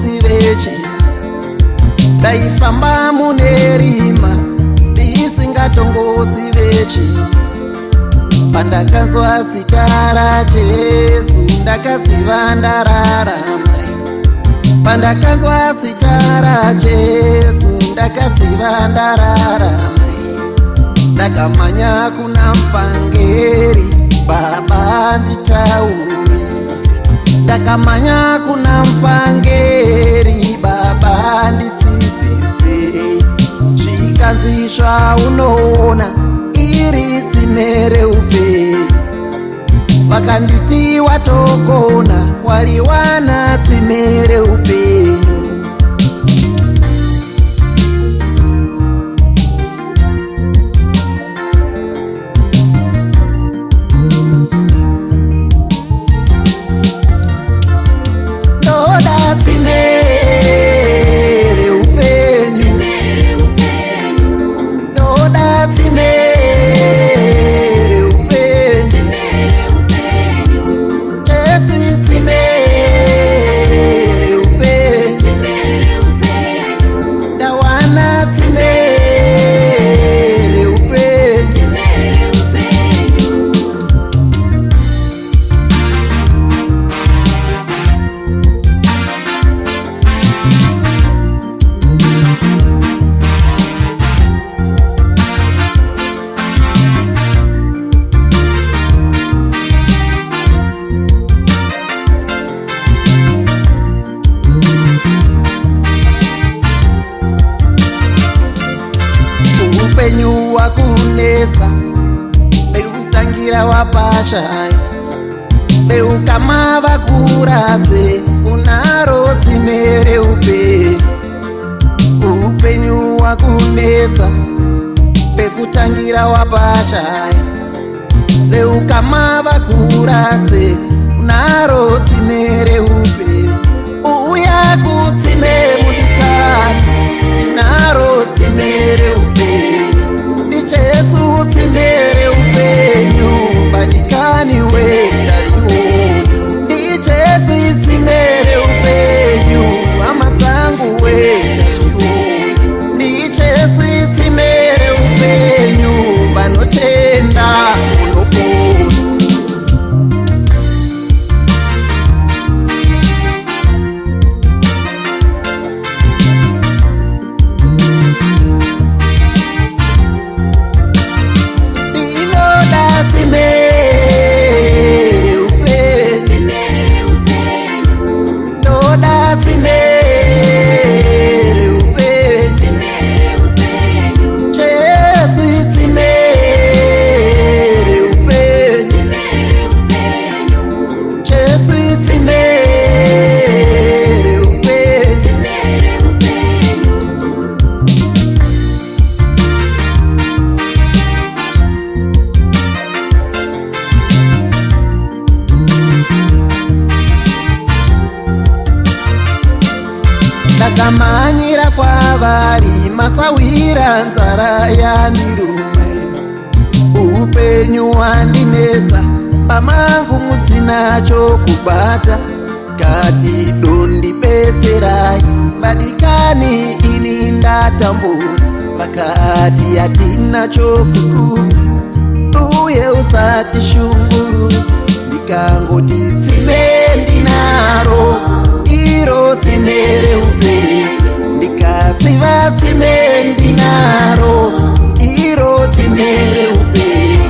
vechi ndaifamba munerima ndisingatongozi vechi pandakazwa zita raJesu ndakaziva ndararama pandakazwa zita raJesu ndakaziva ndararama ndakamanya kuna mvangeri baba nditauri ndakamanya kuna mvangeri baba ndisisise zvikanzi zvaunoona iri tsime reupenyu vakanditi watogona wariwana tsime reupenyu ndoda tsime reupenyu ndoda tsime upenyu wakunesa beutangira wapashai beukama vakurase unaro tsime reupenyu upenyu wakunesa bekutangira wapashai beukama vakurase unaro tsime reupenyu uya kutsime mudikani naro tsime reupenyu ndiJesu tsime reupenyu badikani wendariwo ndiJesu tsime reupenyu hama dzangu wendariwo ndiJesu tsime reupenyu vanotenda unopona ndakamanyira kwavari masawira nzara yandirume upenyu wandinesa pamangu musina chokubata kati dondibeserai badikani ini ndatambura pakati yatina chokuku uye usati shunguru ndikangoti tsime ndinaro iro tsime reupenyu ndikaziva tsime ndinaro iro tsime reupenyu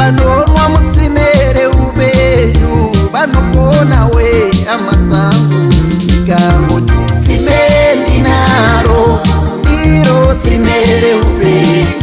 vanonwa mutsimere upenyu vanopona we amasango ikangoti tsime ndinaro iro tsimere upenyu